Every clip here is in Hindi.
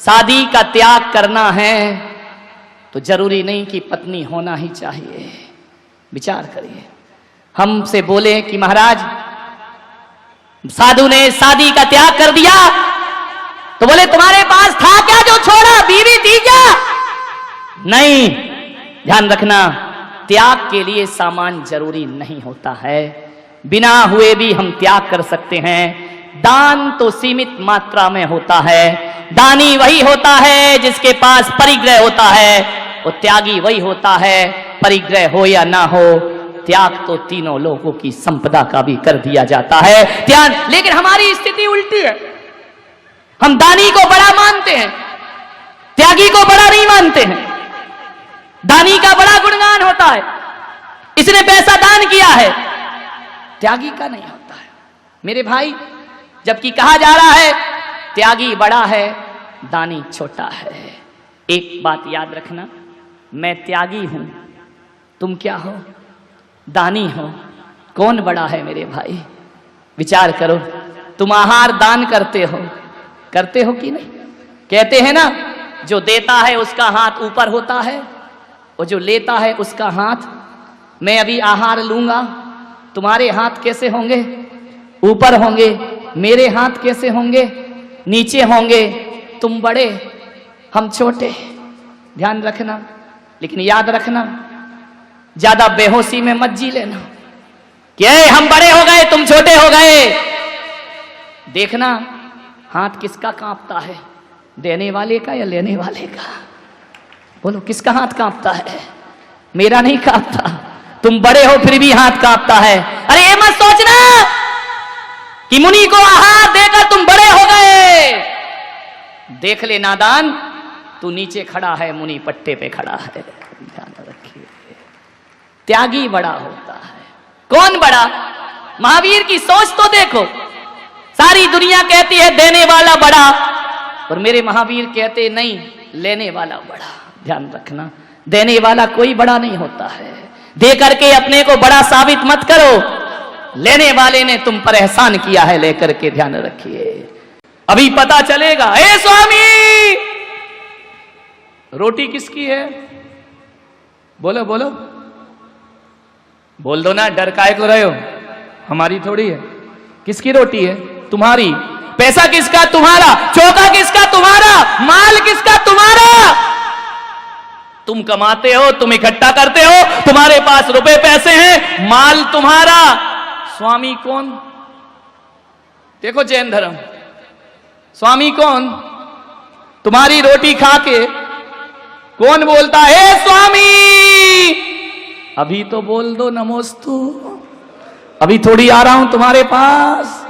शादी का त्याग करना है तो जरूरी नहीं कि पत्नी होना ही चाहिए। विचार करिए, हमसे बोले कि महाराज साधु ने शादी का त्याग कर दिया, तो बोले तुम्हारे पास था क्या जो छोड़ा, बीवी थी क्या? नहीं, ध्यान रखना, त्याग के लिए सामान जरूरी नहीं होता है, बिना हुए भी हम त्याग कर सकते हैं। दान तो सीमित मात्रा में होता है। दानी वही होता है जिसके पास परिग्रह होता है, और त्यागी वही होता है, परिग्रह हो या ना हो, त्याग तो तीनों लोगों की संपदा का भी कर दिया जाता है। ध्यान, लेकिन हमारी स्थिति उल्टी है। हम दानी को बड़ा मानते हैं, त्यागी को बड़ा नहीं मानते हैं। दानी का बड़ा गुणगान होता है, इसने पैसा दान किया है, त्यागी का नहीं होता है। मेरे भाई, जबकि कहा जा रहा है त्यागी बड़ा है, दानी छोटा है। एक बात याद रखना, मैं त्यागी हूं, तुम क्या हो? दानी हो। कौन बड़ा है मेरे भाई? विचार करो। तुम आहार दान करते हो कि नहीं? कहते हैं ना, जो देता है उसका हाथ ऊपर होता है और जो लेता है उसका हाथ। मैं अभी आहार लूंगा, तुम्हारे हाथ कैसे होंगे? ऊपर होंगे। मेरे हाथ कैसे होंगे? नीचे होंगे। तुम बड़े, हम छोटे। ध्यान रखना, लेकिन याद रखना, ज्यादा बेहोशी में मत जी लेना कि हम बड़े हो गए तुम छोटे हो गए। देखना हाथ किसका कांपता है, देने वाले का या लेने वाले का? बोलो, किसका हाथ कांपता है? मेरा नहीं कांपता। तुम बड़े हो फिर भी हाथ कांपता है। अरे ये मत सोचना कि मुनि को आहार देकर तुम बड़े हो गए। देख ले नादान, तू नीचे खड़ा है, मुनि पट्टे पे खड़ा है। ध्यान रखिए, त्यागी बड़ा होता है। कौन बड़ा? महावीर की सोच तो देखो। सारी दुनिया कहती है देने वाला बड़ा, और मेरे महावीर कहते नहीं, लेने वाला बड़ा। ध्यान रखना, देने वाला कोई बड़ा नहीं होता है। दे करके अपने को बड़ा साबित मत करो, लेने वाले ने तुम पर एहसान किया है लेकर के। ध्यान रखिए, अभी पता चलेगा। ए स्वामी, रोटी किसकी है? बोलो बोलो, बोल दो ना, डर काहे को रहे हो? हमारी थोड़ी है। किसकी रोटी है? तुम्हारी। पैसा किसका? तुम्हारा। चौका किसका? तुम्हारा। माल किसका? तुम्हारा। तुम कमाते हो, तुम इकट्ठा करते हो, तुम्हारे पास रुपए पैसे हैं, माल तुम्हारा। स्वामी कौन? देखो जैन धर्म, स्वामी कौन? तुम्हारी रोटी खा के कौन बोलता है स्वामी? अभी तो बोल दो नमोस्तु, अभी थोड़ी आ रहा हूं तुम्हारे पास।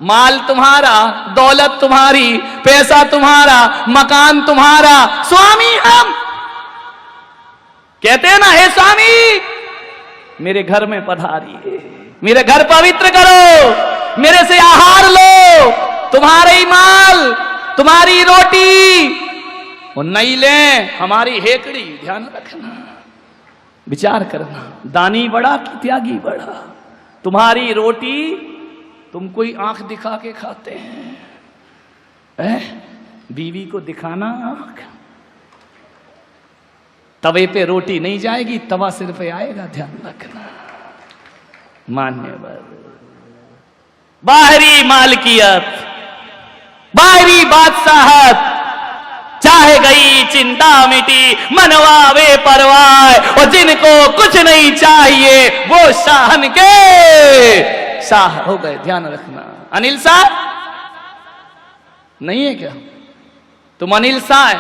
माल तुम्हारा, दौलत तुम्हारी, पैसा तुम्हारा, मकान तुम्हारा, स्वामी हम। कहते हैं ना, हे स्वामी मेरे घर में पधारिए, मेरे घर पवित्र करो, मेरे से आहार लो, तुम्हारे ही माल, तुम्हारी रोटी, और नहीं ले हमारी हेकड़ी। ध्यान रखना, विचार करना, दानी बड़ा कि त्यागी बड़ा? तुम्हारी रोटी तुम कोई आंख दिखा के खाते हैं, बीवी को दिखाना आंख। तवे पे रोटी नहीं जाएगी, तवा सिर पे आएगा। ध्यान रखना, मान्यवर। बाहरी मालकियत, बाहरी बादशाहत, चाहे गई चिंता मिटी, मनवा वे परवाह, और जिनको कुछ नहीं चाहिए वो शाहन के शाह हो गए। ध्यान रखना। अनिल शाह नहीं है क्या? तुम अनिल शाह है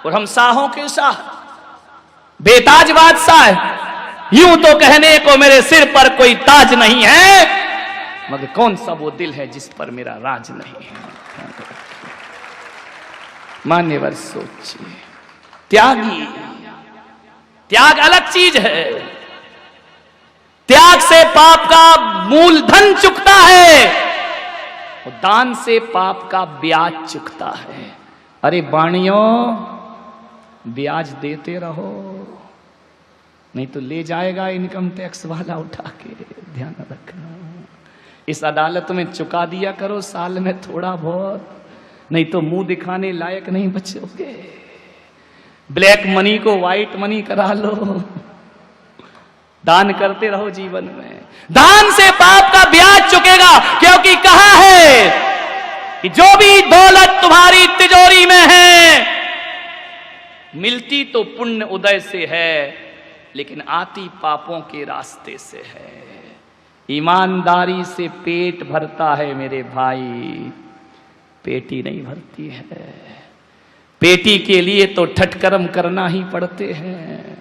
और हम शाहों के शाह, बेताज बादशाह है। यूं तो कहने को मेरे सिर पर कोई ताज नहीं है, मगर कौन सा वो दिल है जिस पर मेरा राज नहीं है? मान्यवर सोचिए, त्यागी, त्याग अलग चीज है। त्याग से पाप का मूलधन चुकता है, और दान से पाप का ब्याज चुकता है। अरे बाणियों, ब्याज देते रहो, नहीं तो ले जाएगा इनकम टैक्स वाला उठा के। ध्यान रखना, इस अदालत में चुका दिया करो साल में थोड़ा बहुत, नहीं तो मुंह दिखाने लायक नहीं बचोगे। ब्लैक मनी को व्हाइट मनी करा लो। दान करते रहो जीवन में। दान से पाप का ब्याज चुकेगा, क्योंकि कहा है कि जो भी दौलत तुम्हारी तिजोरी में है, मिलती तो पुण्य उदय से है, लेकिन आती पापों के रास्ते से है। ईमानदारी से पेट भरता है मेरे भाई, पेटी नहीं भरती है। पेटी के लिए तो ठटकर्म करना ही पड़ते हैं।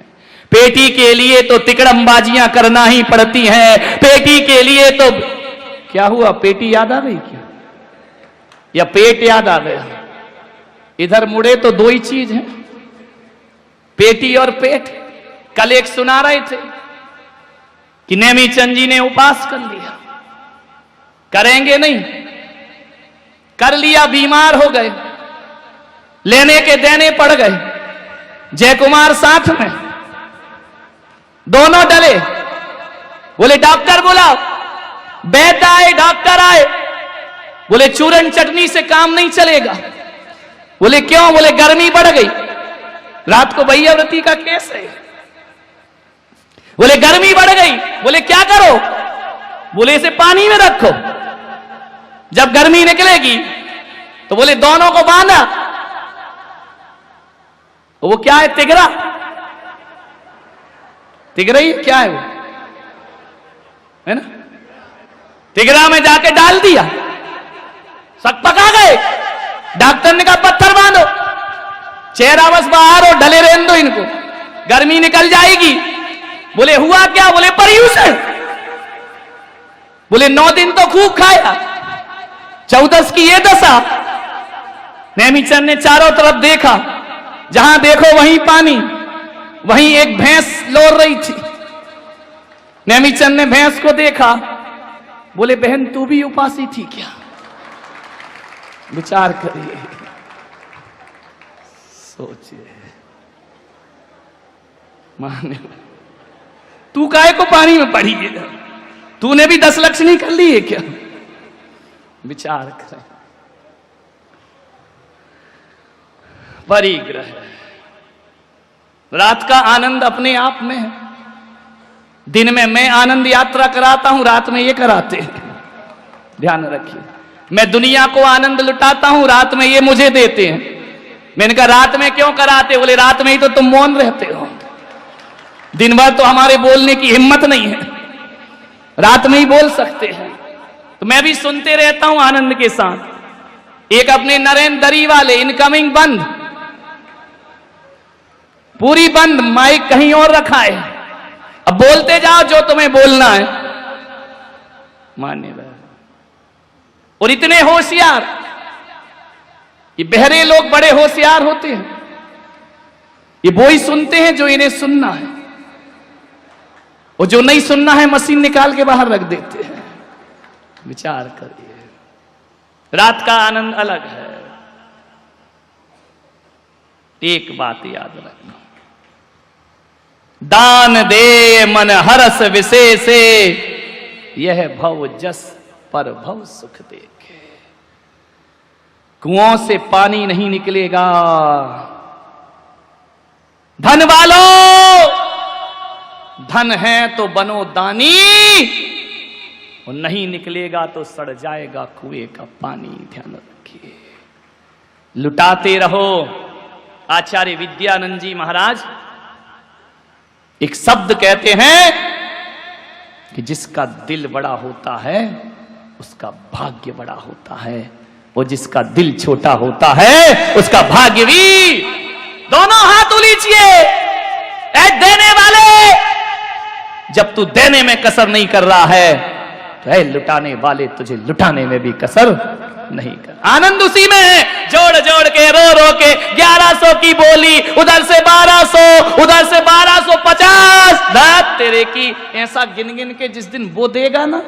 पेटी के लिए तो तिकड़मबाजियां करना ही पड़ती हैं। पेटी के लिए तो क्या हुआ, पेटी याद आ गई क्या, या पेट याद आ गया? इधर मुड़े तो दो ही चीज है, पेटी और पेट। कल एक सुना रहे थे कि नेमीचंद जी ने उपास कर लिया, करेंगे नहीं, कर लिया, बीमार हो गए, लेने के देने पड़ गए। जयकुमार साथ में, दोनों डले। बोले डॉक्टर बुलाओ, वैद्य आए, डॉक्टर आए। बोले चूरन चटनी से काम नहीं चलेगा। बोले क्यों? बोले गर्मी बढ़ गई, रात को भैयाव्रती का केस है। बोले गर्मी बढ़ गई। बोले क्या करो? बोले इसे पानी में रखो, जब गर्मी निकलेगी तो बोले दोनों को बांधा। वो क्या है? तिगरा। तिगरा ही क्या है वो, है ना? तिगरा में जाके डाल दिया, सब पका गए। डॉक्टर ने कहा पत्थर बांधो, चेहरा बस बाहर और ढले रहने दो इनको, गर्मी निकल जाएगी। बोले हुआ क्या? बोले पर्यूषण। बोले 9 दिन तो खूब खाया, 14 की ये दशा। नेमीचंद ने चारों तरफ देखा, जहां देखो वहीं पानी, वहीं एक भैंस लोर रही थी। नेमीचंद ने भैंस को देखा। बोले बहन तू भी उपासी थी क्या? विचार करिए, सोचिए। माने तू काहे को पानी में पड़ी है? तूने भी 10 लक्ष्मी कर ली है क्या? विचार करें। परिग्रह, रात का आनंद अपने आप में है। दिन में मैं आनंद यात्रा कराता हूं, रात में ये कराते हैं, ध्यान रखिए। मैं दुनिया को आनंद लुटाता हूं, रात में ये मुझे देते हैं। मैंने कहा रात में क्यों कराते? बोले रात में ही तो तुम मौन रहते हो, दिन भर तो हमारे बोलने की हिम्मत नहीं है, रात में ही बोल सकते हैं। तो मैं भी सुनते रहता हूं आनंद के साथ। एक अपने नरेंद्र दरी वाले, इनकमिंग बंद, पूरी बंद, माइक कहीं और रखा है, अब बोलते जाओ जो तुम्हें बोलना है। मान्य। और इतने होशियार, ये बहरे लोग बड़े होशियार होते हैं। ये वो ही सुनते हैं जो इन्हें सुनना है, और जो नहीं सुनना है मशीन निकाल के बाहर रख देते हैं। विचार करिए, रात का आनंद अलग है। एक बात याद रखना, दान दे मन हरस विशेषे, यह भव जस पर भव सुख देखे। कुओं से पानी नहीं निकलेगा। धन वालों, धन है तो बनो दानी, और नहीं निकलेगा तो सड़ जाएगा कुएं का पानी। ध्यान रखिए, लुटाते रहो। आचार्य विद्यानंद जी महाराज एक शब्द कहते हैं कि जिसका दिल बड़ा होता है उसका भाग्य बड़ा होता है, और जिसका दिल छोटा होता है उसका भाग्य भी। दोनों हाथ उलीचिए। ऐ देने वाले, जब तू देने में कसर नहीं कर रहा है तो ऐ लुटाने वाले, तुझे लुटाने में भी कसर नहीं कर। आनंद उसी में है, जोड़ जोड़ के रो रो के 1100 की बोली, उधर से 1200, उधर से 1250, दात तेरे की। ऐसा गिन गिन के जिस दिन वो देगा ना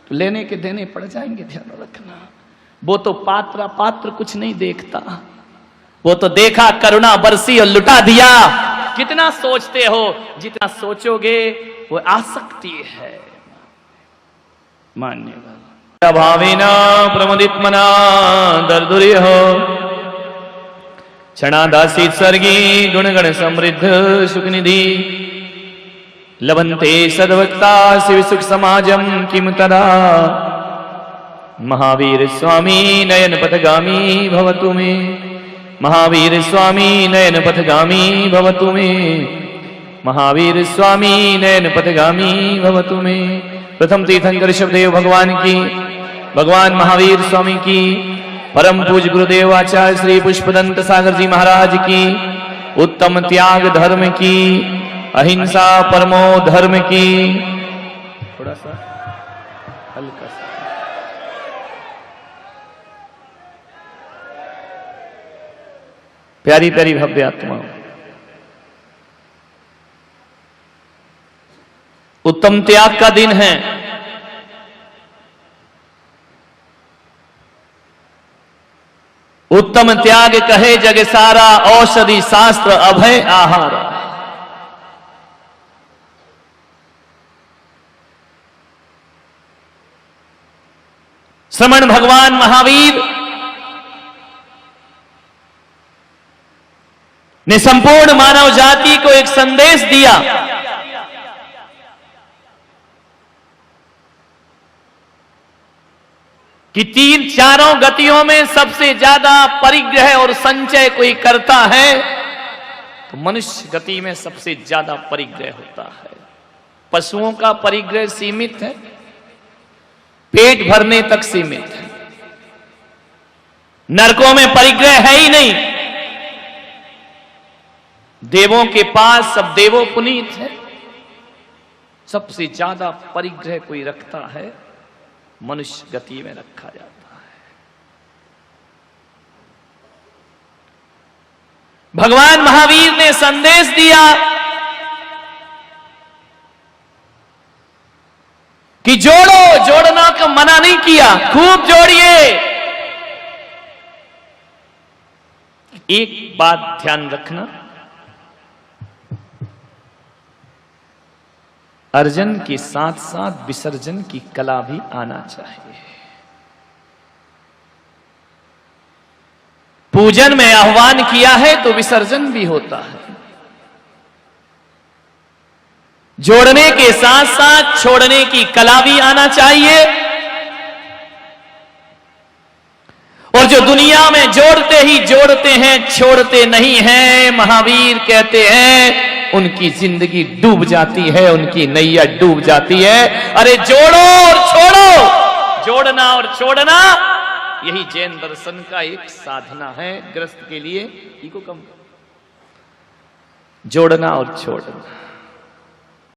तो लेने के देने पड़ जाएंगे। ध्यान रखना, वो तो पात्र कुछ नहीं देखता, वो तो देखा करुणा बरसी और लुटा दिया। कितना सोचते हो, जितना सोचोगे वो आसक्ति है। मान्यवर। भावेन प्रमुदित्मना दर्दुर्यः क्षणादासीत् सर्गी गुणगण समृद्ध सुखनिधि लभन्ते सद्वक्ता शिवसुख समाजम किम तदा महावीर स्वामी नयन पथगामी भवतु मे महावीर स्वामी नयन पथगामी भवतु मे महावीर स्वामी नयन पथगामी भवतु मे। प्रथम तीर्थंकर ऋषभदेव भगवान की, भगवान महावीर स्वामी की, परम पूज्य गुरुदेव आचार्य श्री पुष्पदंत सागर जी महाराज की, उत्तम त्याग धर्म की, अहिंसा परमो धर्म की। थोड़ा सा हल्का सा प्यारी प्यारी भव्य आत्मा, उत्तम त्याग का दिन है। उत्तम त्याग कहे जग सारा, औषधि शास्त्र अभय आहार। श्रमण भगवान महावीर ने संपूर्ण मानव जाति को एक संदेश दिया कि तीन चारों गतियों में सबसे ज्यादा परिग्रह और संचय कोई करता है तो मनुष्य गति में सबसे ज्यादा परिग्रह होता है। पशुओं का परिग्रह सीमित है, पेट भरने तक सीमित है। नरकों में परिग्रह है ही नहीं। देवों के पास सब देवो पुनीत है। सबसे ज्यादा परिग्रह कोई रखता है, मनुष्य गति में रखा जाता है। भगवान महावीर ने संदेश दिया कि जोड़ो, जोड़ना को मना नहीं किया, खूब जोड़िए। एक बात ध्यान रखना, अर्जन के साथ साथ विसर्जन की कला भी आना चाहिए। पूजन में आह्वान किया है तो विसर्जन भी होता है। जोड़ने के साथ साथ छोड़ने की कला भी आना चाहिए। और जो दुनिया में जोड़ते ही जोड़ते हैं, छोड़ते नहीं हैं, महावीर कहते हैं उनकी जिंदगी डूब जाती है, उनकी नैया डूब जाती है। अरे जोड़ो और छोड़ो, जोड़ना और छोड़ना, यही जैन दर्शन का एक साधना है गृहस्थ के लिए। इको कम, जोड़ना और छोड़ना।